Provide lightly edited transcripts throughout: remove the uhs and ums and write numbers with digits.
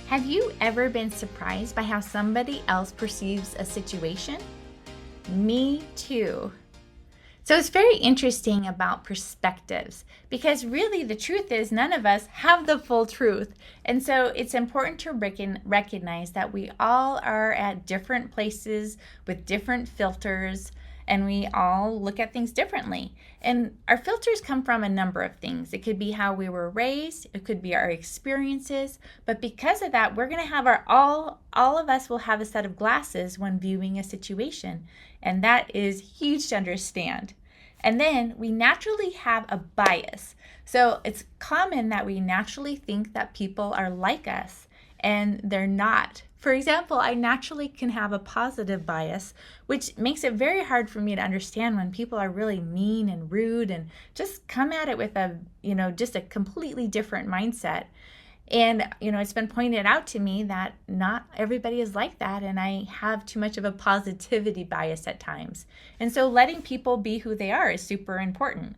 Have you ever been surprised by how somebody else perceives a situation? Me too. So it's very interesting about perspectives because really the truth is none of us have the full truth. And so it's important to recognize that we all are at different places with different filters, and we all look at things differently. And our filters come from a number of things. It could be how we were raised, it could be our experiences, but because of that, we're going to have all of us will have a set of glasses when viewing a situation, and that is huge to understand. And then we naturally have a bias. So it's common that we naturally think that people are like us, and they're not. For example, I naturally can have a positive bias, which makes it very hard for me to understand when people are really mean and rude and just come at it with just a completely different mindset. And, it's been pointed out to me that not everybody is like that, and I have too much of a positivity bias at times. And so letting people be who they are is super important.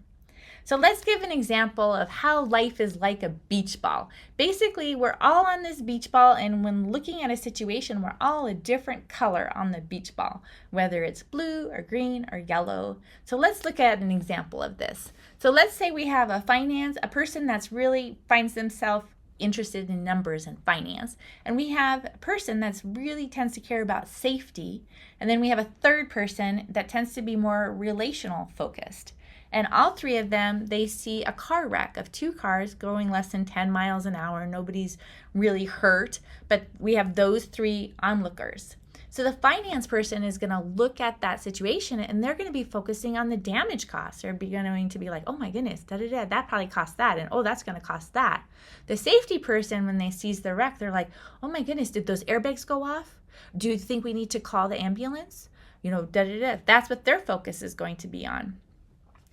So let's give an example of how life is like a beach ball. Basically, we're all on this beach ball, and when looking at a situation, we're all a different color on the beach ball, whether it's blue or green or yellow. So let's look at an example of this. So let's say we have a person that's really finds themselves interested in numbers and finance, and we have a person that's really tends to care about safety, and then we have a third person that tends to be more relational focused. And all three of them, they see a car wreck of two cars going less than 10 miles an hour. Nobody's really hurt, but we have those three onlookers. So the finance person is going to look at that situation, and they're going to be focusing on the damage costs. They're going to be like, oh my goodness, that probably cost that, and oh, that's going to cost that. The safety person, when they sees the wreck, they're like, oh my goodness, did those airbags go off? Do you think we need to call the ambulance? That's what their focus is going to be on.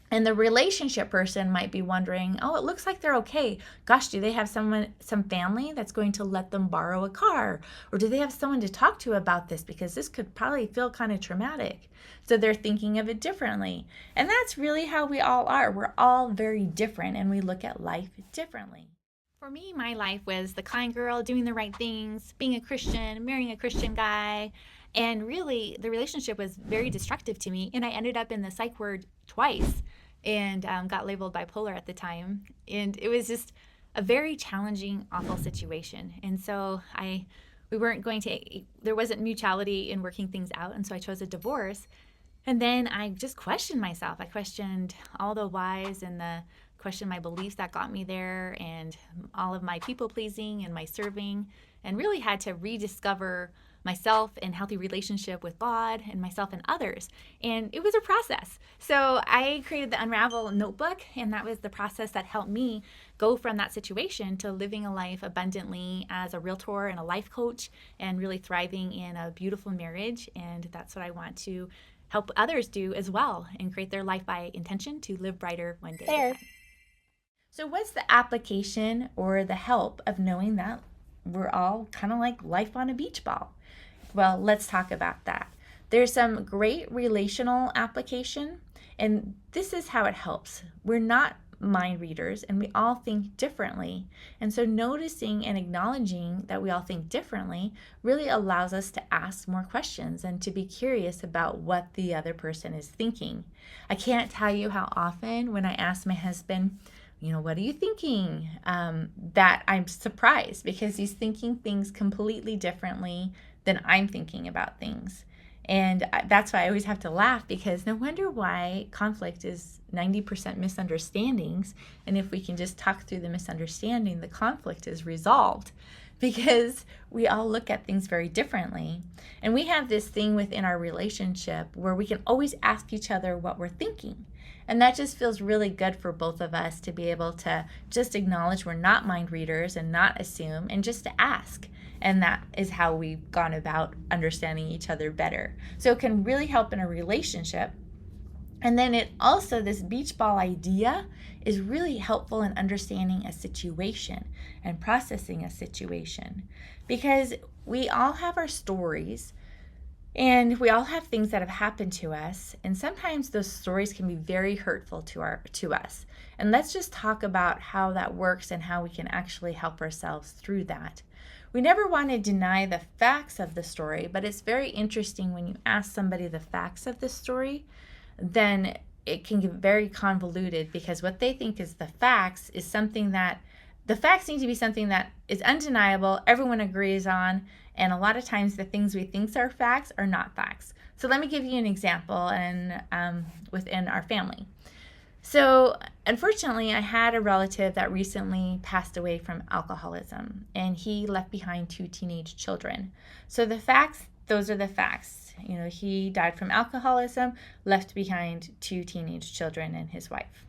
And the relationship person might be wondering, oh, it looks like they're okay. Gosh, do they have some family that's going to let them borrow a car? Or do they have someone to talk to about this? Because this could probably feel kind of traumatic. So they're thinking of it differently. And that's really how we all are. We're all very different, and we look at life differently. For me, my life was the kind girl doing the right things, being a Christian, marrying a Christian guy. And really, the relationship was very destructive to me. And I ended up in the psych ward twice and got labeled bipolar at the time. And it was just a very challenging, awful situation. And so there wasn't mutuality in working things out. And so I chose a divorce. And then I just questioned myself. I questioned all the whys and questioned my beliefs that got me there, and all of my people pleasing and my serving, and really had to rediscover myself and healthy relationship with God and myself and others. And it was a process. So I created the Unravel notebook, and that was the process that helped me go from that situation to living a life abundantly as a realtor and a life coach, and really thriving in a beautiful marriage. And that's what I want to help others do as well, and create their life by intention to live brighter one day at a time. So what's the application or the help of knowing that we're all kind of like life on a beach ball? Well, let's talk about that. There's some great relational application, and this is how it helps. We're not mind readers, and we all think differently. And so noticing and acknowledging that we all think differently really allows us to ask more questions and to be curious about what the other person is thinking. I can't tell you how often when I ask my husband, what are you thinking? That I'm surprised, because he's thinking things completely differently than I'm thinking about things. And that's why I always have to laugh, because no wonder why conflict is 90% misunderstandings. And if we can just talk through the misunderstanding, the conflict is resolved, because we all look at things very differently. And we have this thing within our relationship where we can always ask each other what we're thinking. And that just feels really good for both of us to be able to just acknowledge we're not mind readers and not assume, and just to ask. And that is how we've gone about understanding each other better. So it can really help in a relationship. And then this beach ball idea is really helpful in understanding a situation and processing a situation, because we all have our stories. And we all have things that have happened to us, and sometimes those stories can be very hurtful to us. And let's just talk about how that works and how we can actually help ourselves through that. We never want to deny the facts of the story, but it's very interesting when you ask somebody the facts of the story, then it can get very convoluted, because what they think is the facts is something that the facts need to be something that is undeniable, everyone agrees on, and a lot of times the things we think are facts are not facts. So let me give you an example within our family. So unfortunately, I had a relative that recently passed away from alcoholism, and he left behind 2 teenage children. So the facts, those are the facts. He died from alcoholism, left behind 2 teenage children and his wife.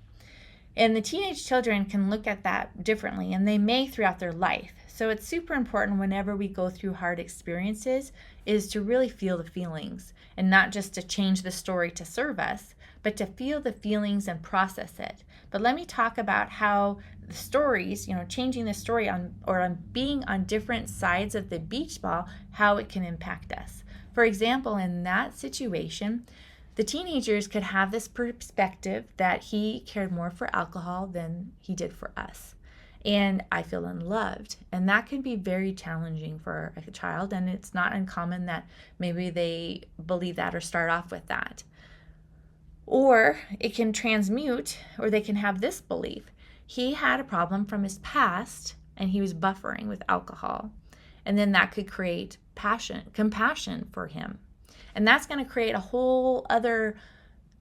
And the teenage children can look at that differently, and they may throughout their life. So it's super important whenever we go through hard experiences is to really feel the feelings, and not just to change the story to serve us, but to feel the feelings and process it. But let me talk about how the stories, changing the story on being on different sides of the beach ball, how it can impact us. For example, in that situation, the teenagers could have this perspective that he cared more for alcohol than he did for us. And I feel unloved. And that can be very challenging for a child. And it's not uncommon that maybe they believe that or start off with that. Or it can transmute, or they can have this belief. He had a problem from his past and he was buffering with alcohol. And then that could create compassion for him. And that's going to create a whole other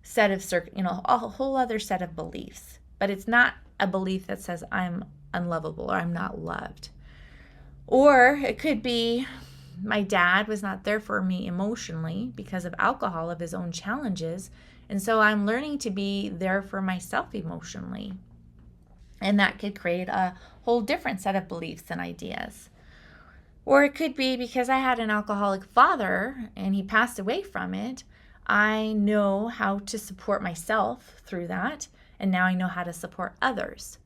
set of a whole other set of beliefs. But it's not a belief that says I'm unlovable or I'm not loved. Or it could be my dad was not there for me emotionally because of alcohol, of his own challenges. And so I'm learning to be there for myself emotionally. And that could create a whole different set of beliefs and ideas. Or it could be because I had an alcoholic father and he passed away from it. I know how to support myself through that. And now I know how to support others.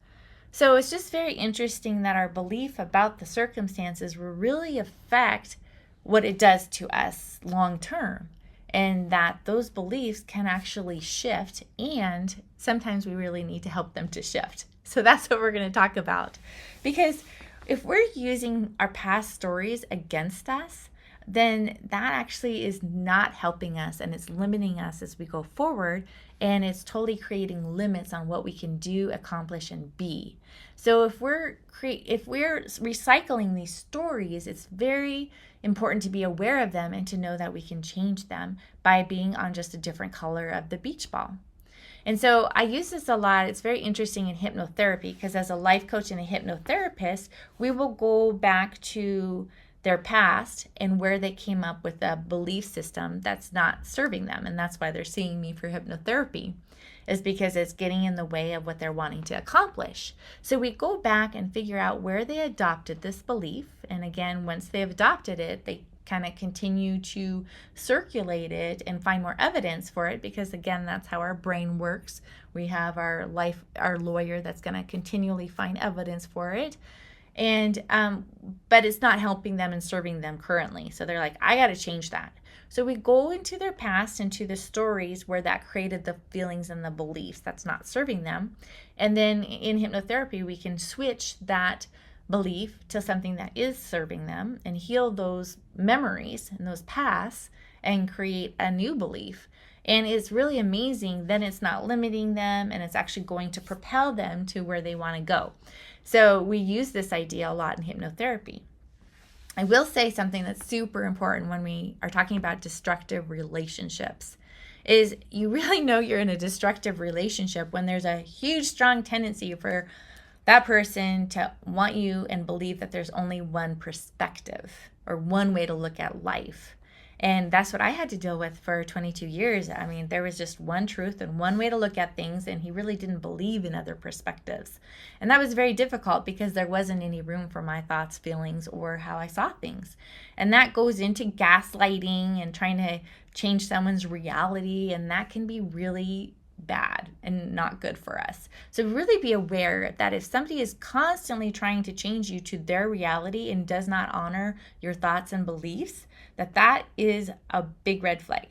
So it's just very interesting that our belief about the circumstances will really affect what it does to us long term. And that those beliefs can actually shift. And sometimes we really need to help them to shift. So that's what we're going to talk about. Because if we're using our past stories against us, then that actually is not helping us, and it's limiting us as we go forward, and it's totally creating limits on what we can do, accomplish, and be. So if we're recycling these stories, it's very important to be aware of them and to know that we can change them by being on just a different color of the beach ball. And so I use this a lot. It's very interesting in hypnotherapy because as a life coach and a hypnotherapist, we will go back to their past and where they came up with a belief system that's not serving them. And that's why they're seeing me for hypnotherapy, is because it's getting in the way of what they're wanting to accomplish. So we go back and figure out where they adopted this belief. And again, once they've adopted it, they kind of continue to circulate it and find more evidence for it, because again, that's how our brain works. We have our lawyer that's going to continually find evidence for it. And but it's not helping them and serving them currently. So they're like, I got to change that. So we go into their past, into the stories where that created the feelings and the beliefs that's not serving them. And then in hypnotherapy, we can switch that belief to something that is serving them and heal those memories and those pasts and create a new belief. And it's really amazing. Then it's not limiting them, and it's actually going to propel them to where they want to go. So we use this idea a lot in hypnotherapy. I will say something that's super important when we are talking about destructive relationships is you really know you're in a destructive relationship when there's a huge, strong tendency for that person to want you and believe that there's only one perspective or one way to look at life. And that's what I had to deal with for 22 years. I mean, there was just one truth and one way to look at things, and he really didn't believe in other perspectives. And that was very difficult because there wasn't any room for my thoughts, feelings, or how I saw things. And that goes into gaslighting and trying to change someone's reality, and that can be really bad and not good for us. So really be aware that if somebody is constantly trying to change you to their reality and does not honor your thoughts and beliefs, that is a big red flag.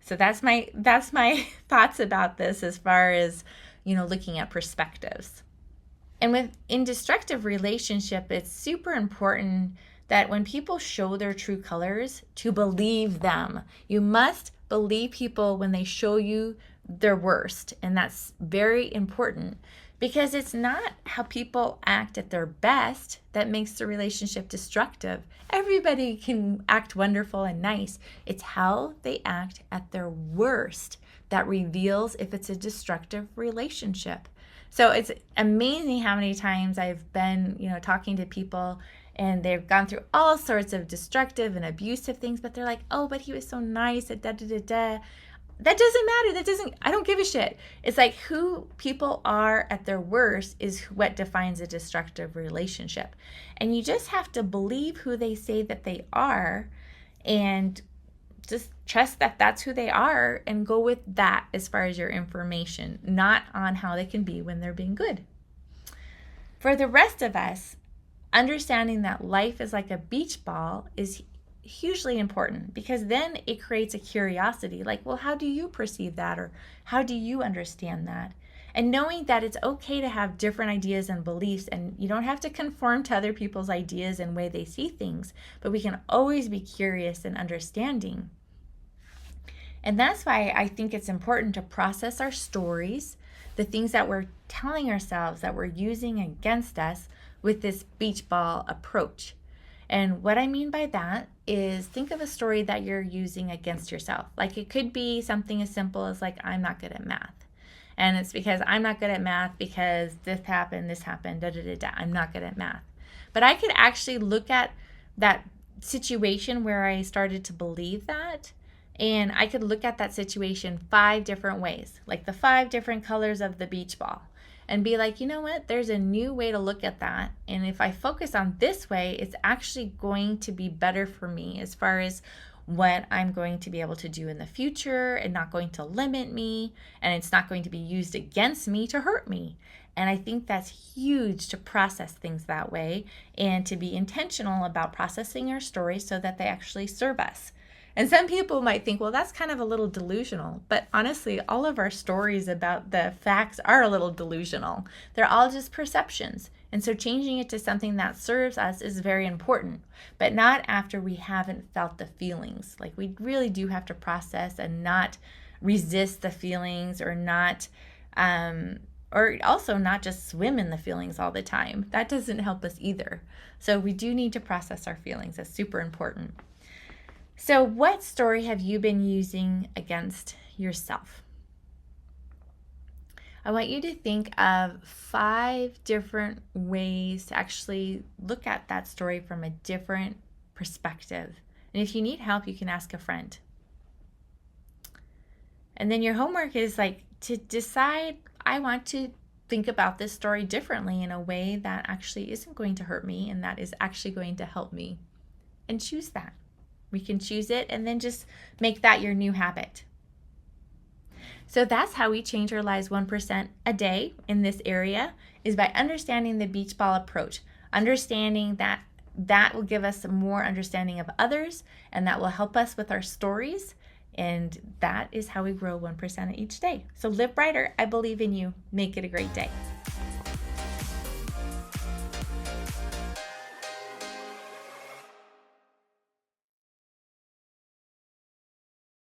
So that's my thoughts about this as far as, looking at perspectives. And in destructive relationship, it's super important that when people show their true colors, to believe them. You must believe people when they show you their worst. And that's very important, because it's not how people act at their best that makes the relationship destructive. Everybody can act wonderful and nice. It's how they act at their worst that reveals if it's a destructive relationship. So it's amazing how many times I've been, talking to people and they've gone through all sorts of destructive and abusive things, but they're like, oh, but he was so nice, da da da da. That doesn't matter. I don't give a shit. It's like who people are at their worst is what defines a destructive relationship. And you just have to believe who they say that they are and just trust that that's who they are and go with that as far as your information, not on how they can be when they're being good. For the rest of us, understanding that life is like a beach ball is hugely important, because then it creates a curiosity, like, well, how do you perceive that, or how do you understand that? And knowing that it's okay to have different ideas and beliefs, and you don't have to conform to other people's ideas and way they see things, but we can always be curious and understanding. And that's why I think it's important to process our stories, the things that we're telling ourselves that we're using against us, with this beach ball approach. And what I mean by that is, think of a story that you're using against yourself. Like, it could be something as simple as like, I'm not good at math. And it's because I'm not good at math because this happened, da da da da. I'm not good at math. But I could actually look at that situation where I started to believe that, and I could look at that situation 5 different ways, like the 5 different colors of the beach ball, and be like, you know what, there's a new way to look at that. And if I focus on this way, it's actually going to be better for me as far as what I'm going to be able to do in the future, and not going to limit me, and it's not going to be used against me to hurt me. And I think that's huge, to process things that way and to be intentional about processing our stories so that they actually serve us. And some people might think, well, that's kind of a little delusional. But honestly, all of our stories about the facts are a little delusional. They're all just perceptions. And so changing it to something that serves us is very important, but not after we haven't felt the feelings. Like, we really do have to process and not resist the feelings, or not, or also not just swim in the feelings all the time. That doesn't help us either. So we do need to process our feelings. That's super important. So what story have you been using against yourself? I want you to think of 5 different ways to actually look at that story from a different perspective. And if you need help, you can ask a friend. And then your homework is like to decide, I want to think about this story differently in a way that actually isn't going to hurt me and that is actually going to help me. And choose that. We can choose it and then just make that your new habit. So that's how we change our lives 1% a day in this area, is by understanding the beach ball approach. Understanding that will give us more understanding of others, and that will help us with our stories. And that is how we grow 1% each day. So live brighter. I believe in you. Make it a great day.